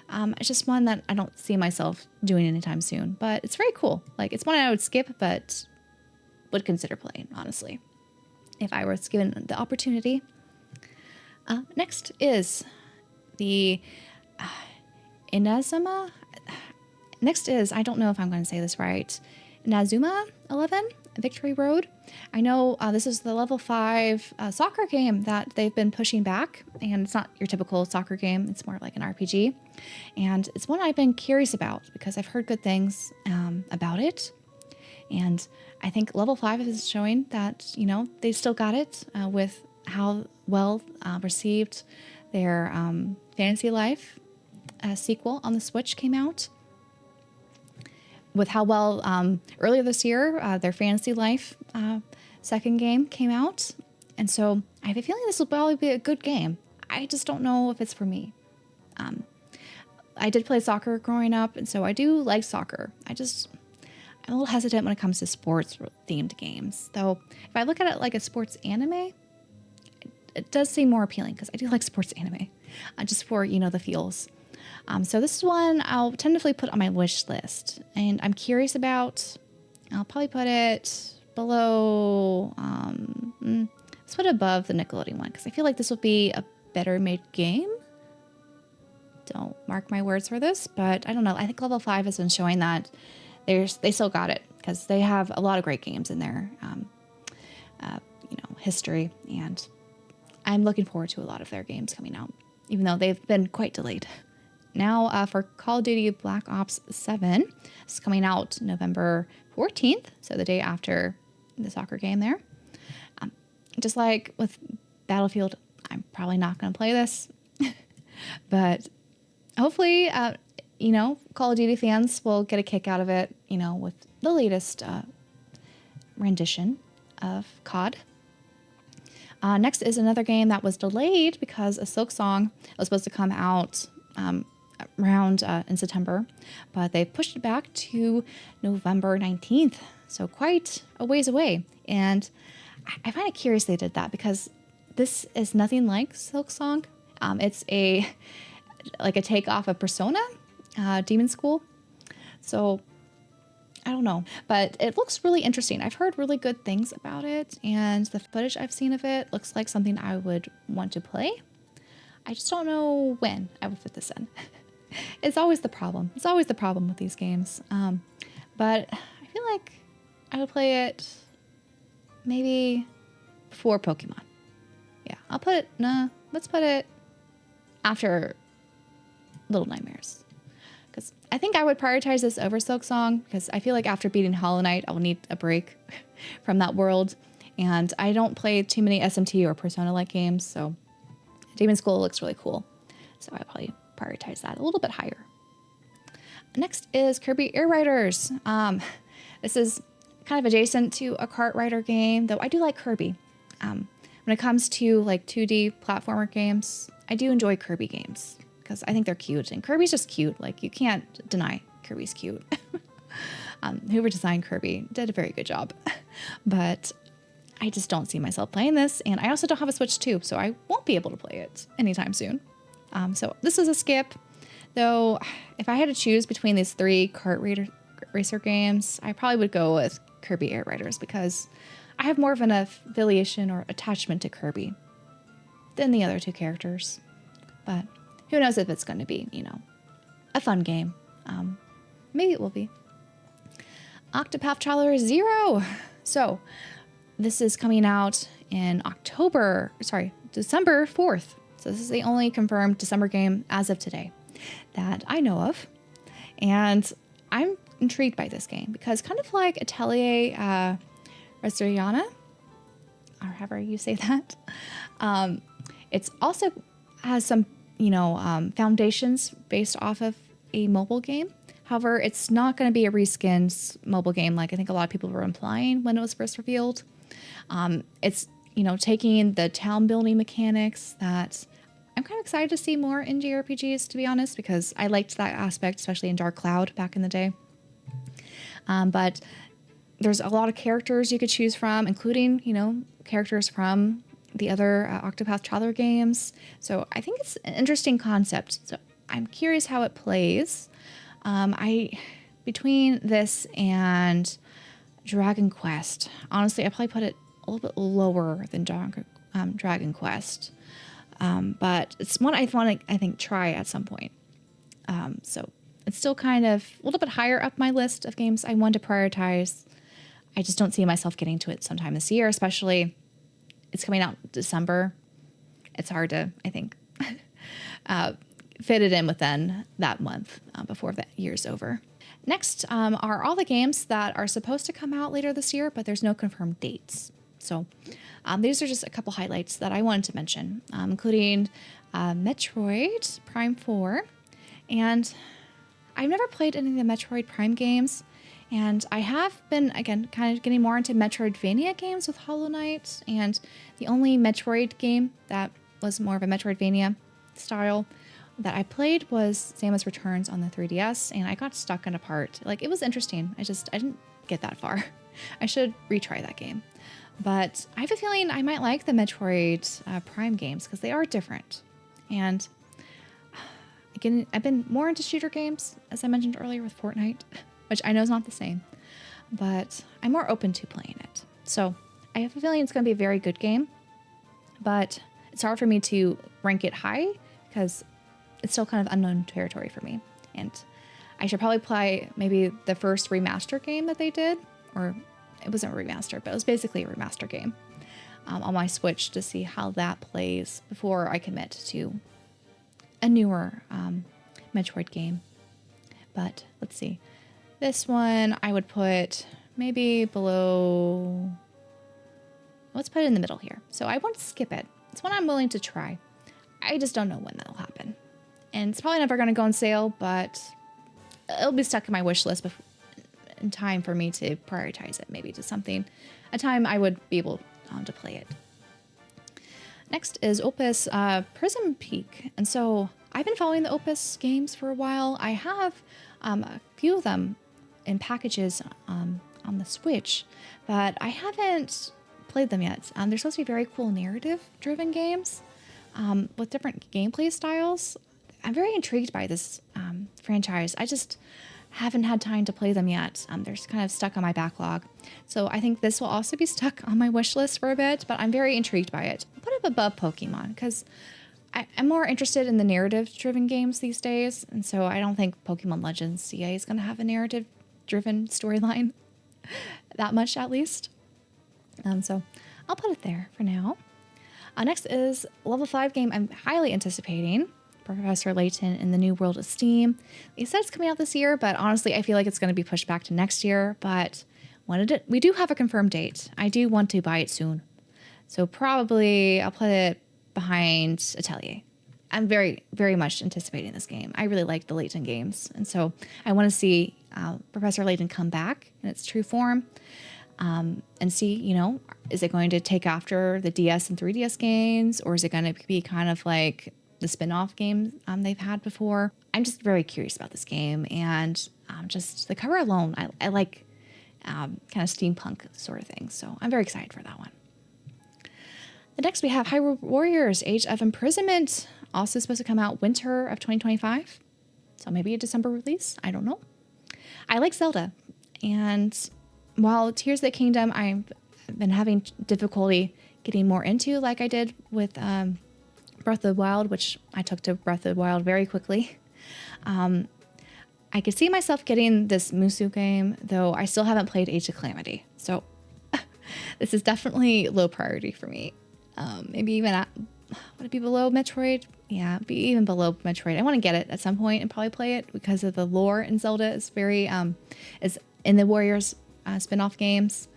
It's just one that I don't see myself doing anytime soon, but it's very cool. Like, it's one I would skip, but would consider playing, honestly, if I was given the opportunity. Next is the Inazuma. Next is, I don't know if I'm going to say this right, Inazuma 11, Victory Road. I know this is the level 5 soccer game that they've been pushing back, and it's not your typical soccer game. It's more like an RPG, and it's one I've been curious about because I've heard good things about it, and I think level 5 is showing that, they still got it with how well received their Fantasy Life sequel on the Switch came out. With how well earlier this year, their Fantasy Life second game came out. And so I have a feeling this will probably be a good game. I just don't know if it's for me. I did play soccer growing up, and so I do like soccer. I'm a little hesitant when it comes to sports-themed games. Though, if I look at it like a sports anime, it does seem more appealing, because I do like sports anime, just for, the feels. So this is one I'll tentatively put on my wish list, and I'm curious about. I'll probably put it below, let's put it above the Nickelodeon one, because I feel like this will be a better made game. Don't mark my words for this, but I don't know. I think level 5 has been showing that they still got it, because they have a lot of great games in their history, and I'm looking forward to a lot of their games coming out, even though they've been quite delayed now for Call of Duty Black Ops 7. It's coming out November 14th, so the day after the soccer game there. Just like with Battlefield, I'm probably not going to play this. But hopefully, Call of Duty fans will get a kick out of it, with the latest rendition of COD. Next is another game that was delayed because a Silk Song was supposed to come out around in September, but they pushed it back to November 19th, so quite a ways away. And I find it curious they did that because this is nothing like Silk Song. It's a takeoff of Persona, Demon School. So I don't know, but it looks really interesting. I've heard really good things about it, and the footage I've seen of it looks like something I would want to play. I just don't know when I would fit this in. It's always the problem. It's always the problem with these games. But I feel like I would play it maybe before Pokemon. Yeah, let's put it after Little Nightmares. Because I think I would prioritize this over Silk Song, because I feel like after beating Hollow Knight, I'll need a break from that world. And I don't play too many SMT or Persona-like games, so Demon School looks really cool. So I probably prioritize that a little bit higher. Next is Kirby Air Riders. This is kind of adjacent to a kart rider game, though I do like Kirby. When it comes to like 2D platformer games, I do enjoy Kirby games because I think they're cute, and Kirby's just cute. Like, you can't deny Kirby's cute. Whoever designed Kirby did a very good job, but I just don't see myself playing this, and I also don't have a Switch 2, so I won't be able to play it anytime soon. So this is a skip, though. If I had to choose between these 3 kart racer games, I probably would go with Kirby Air Riders because I have more of an affiliation or attachment to Kirby than the other 2 characters. But who knows if it's going to be, a fun game. Maybe it will be. Octopath Traveler 0. So this is coming out in December 4th. So this is the only confirmed December game as of today that I know of. And I'm intrigued by this game because kind of like Atelier Restoriana, or however you say that, it's also has some, foundations based off of a mobile game. However, it's not going to be a reskinned mobile game like I think a lot of people were implying when it was first revealed. It's, taking the town building mechanics that I'm kind of excited to see more in JRPGs, to be honest, because I liked that aspect, especially in Dark Cloud back in the day. But there's a lot of characters you could choose from, including, characters from the other Octopath Traveler games. So I think it's an interesting concept. So I'm curious how it plays. Between this and Dragon Quest, honestly, I probably put it a little bit lower than Dragon Quest. But it's one I want to, I think, try at some point. So it's still kind of a little bit higher up my list of games I want to prioritize. I just don't see myself getting to it sometime this year, especially it's coming out December. It's hard to, I think, fit it in within that month before that year's over. Next are all the games that are supposed to come out later this year, but there's no confirmed dates. So these are just a couple highlights that I wanted to mention, including Metroid Prime 4. And I've never played any of the Metroid Prime games, and I have been, again, kind of getting more into Metroidvania games with Hollow Knight, and the only Metroid game that was more of a Metroidvania style that I played was Samus Returns on the 3DS, and I got stuck in a part. Like, it was interesting. I didn't get that far. I should retry that game. But I have a feeling I might like the Metroid Prime games because they are different. And again, I've been more into shooter games, as I mentioned earlier with Fortnite, which I know is not the same, but I'm more open to playing it. So I have a feeling it's going to be a very good game, but it's hard for me to rank it high because it's still kind of unknown territory for me. And I should probably play maybe the first remaster game that they did, or it wasn't a remaster, but it was basically a remaster game on my Switch to see how that plays before I commit to a newer Metroid game. But let's see. This one I would put maybe below. Let's put it in the middle here. So I won't skip it. It's one I'm willing to try. I just don't know when that'll happen. And it's probably never going to go on sale, but it'll be stuck in my wish list in time for me to prioritize it, maybe to something, a time I would be able to play it. Next is Opus Prism Peak. And so I've been following the Opus games for a while. I have a few of them in packages on the Switch, but I haven't played them yet. They're supposed to be very cool narrative-driven games with different gameplay styles. I'm very intrigued by this franchise. I just haven't had time to play them yet. They're kind of stuck on my backlog. So I think this will also be stuck on my wish list for a bit, but I'm very intrigued by it. I'll put it above Pokemon because I'm more interested in the narrative-driven games these days. And so I don't think Pokemon Legends CA is going to have a narrative-driven storyline that much, at least. So I'll put it there for now. Next is level 5 game I'm highly anticipating. Professor Layton in the New World of Steam. They said it's coming out this year, but honestly, I feel like it's going to be pushed back to next year. But we do have a confirmed date. I do want to buy it soon. So probably I'll put it behind Atelier. I'm very, very much anticipating this game. I really like the Layton games. And so I want to see Professor Layton come back in its true form and see, is it going to take after the DS and 3DS games, or is it going to be kind of like the spin-off games they've had before? I'm just very curious about this game, and just the cover alone, I like kind of steampunk sort of thing, so I'm very excited for that one. The next we have Hyrule Warriors Age of Imprisonment, also supposed to come out winter of 2025, so maybe a December release, I don't know. I like Zelda, and while Tears of the Kingdom I've been having difficulty getting more into, like I did with Breath of the Wild, which I took to Breath of the Wild very quickly. I could see myself getting this Musou game, though I still haven't played Age of Calamity. So this is definitely low priority for me. Maybe even would it be below Metroid? Yeah, be even below Metroid. I want to get it at some point and probably play it because of the lore in Zelda is very is in the Warriors spin-off games.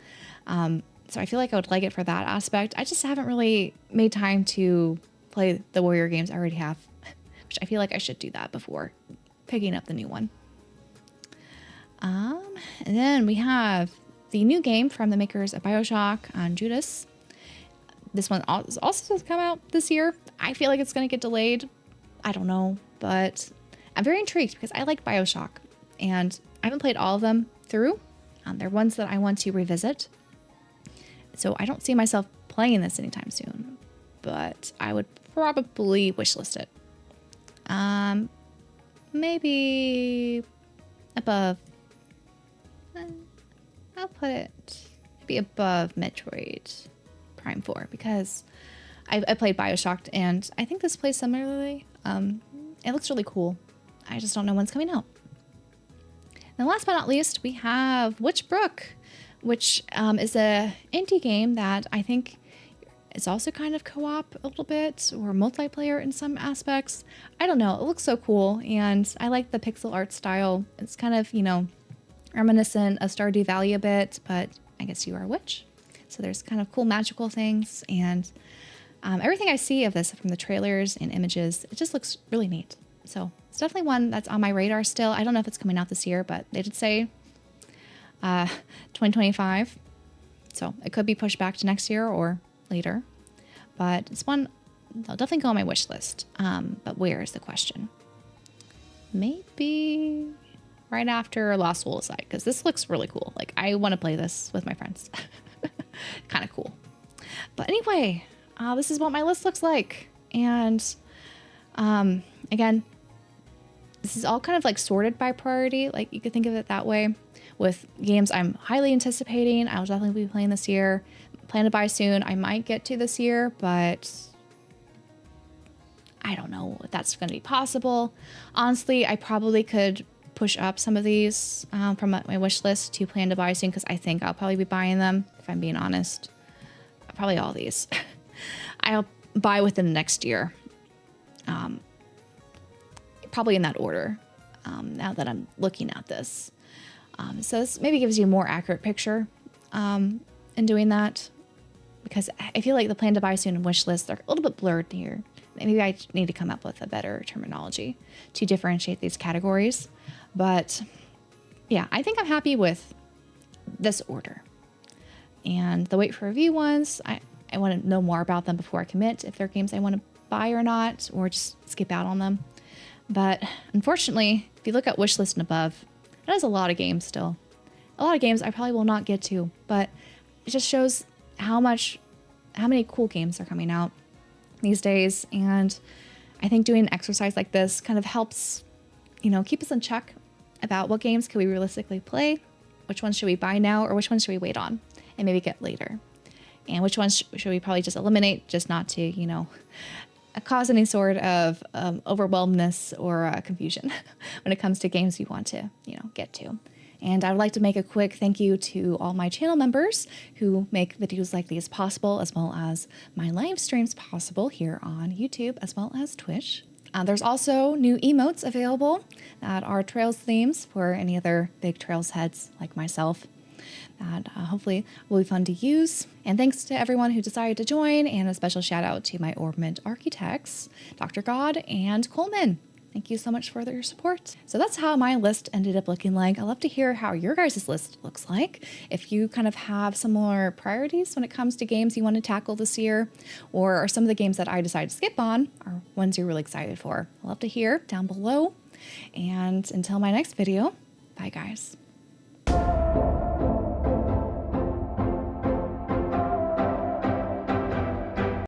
So I feel like I would like it for that aspect. I just haven't really made time to play the Warrior games I already have, which I feel like I should do that before picking up the new one. And then we have the new game from the makers of BioShock on Judas. This one is also supposed to come out this year. I feel like it's going to get delayed. I don't know, but I'm very intrigued because I like BioShock and I haven't played all of them through. They're ones that I want to revisit. So I don't see myself playing this anytime soon, but I would probably wishlist it. Maybe above. I'll put it maybe above Metroid Prime 4 because I played BioShock and I think this plays similarly. It looks really cool. I just don't know when it's coming out. And last but not least, we have Witchbrook, which is a indie game that I think is also kind of co-op a little bit or multiplayer in some aspects. I don't know. It looks so cool, and I like the pixel art style. It's kind of, reminiscent of Stardew Valley a bit, but I guess you are a witch. So there's kind of cool magical things, and everything I see of this from the trailers and images, it just looks really neat. So it's definitely one that's on my radar still. I don't know if it's coming out this year, but they did say 2025. So it could be pushed back to next year or later. But it's one that'll definitely go on my wish list. But where is the question? Maybe right after Lost Soul Aside, because this looks really cool. Like, I want to play this with my friends. Kind of cool. But anyway, this is what my list looks like. And again, this is all kind of like sorted by priority. Like, you could think of it that way. With games I'm highly anticipating, I'll definitely be playing this year. Plan to buy soon. I might get to this year, but I don't know if that's going to be possible. Honestly, I probably could push up some of these from my wish list to plan to buy soon, because I think I'll probably be buying them, if I'm being honest. Probably all these. I'll buy within the next year. probably in that order now that I'm looking at this. So this maybe gives you a more accurate picture in doing that, because I feel like the plan to buy soon and wish list are a little bit blurred here. Maybe I need to come up with a better terminology to differentiate these categories. But yeah, I think I'm happy with this order. And the wait for review ones, I want to know more about them before I commit if they're games I want to buy or not, or just skip out on them. But unfortunately, if you look at wish list and above, that is a lot of games still. A lot of games I probably will not get to, but it just shows how many cool games are coming out these days. And I think doing an exercise like this kind of helps, keep us in check about what games can we realistically play, which ones should we buy now, or which ones should we wait on and maybe get later, and which ones should we probably just eliminate, just not to, cause any sort of overwhelmness or confusion when it comes to games we want to, get to. And I would like to make a quick thank you to all my channel members who make videos like these possible, as well as my live streams possible here on YouTube, as well as Twitch. There's also new emotes available that are Trails themes for any other big Trails heads like myself that hopefully will be fun to use. And thanks to everyone who decided to join, and a special shout out to my Orbment architects, Dr. God and Coleman. Thank you so much for your support. So that's how my list ended up looking like. I'd love to hear how your guys' list looks like. If you kind of have similar priorities when it comes to games you want to tackle this year, or are some of the games that I decided to skip on are ones you're really excited for. I'd love to hear down below. And until my next video, bye guys.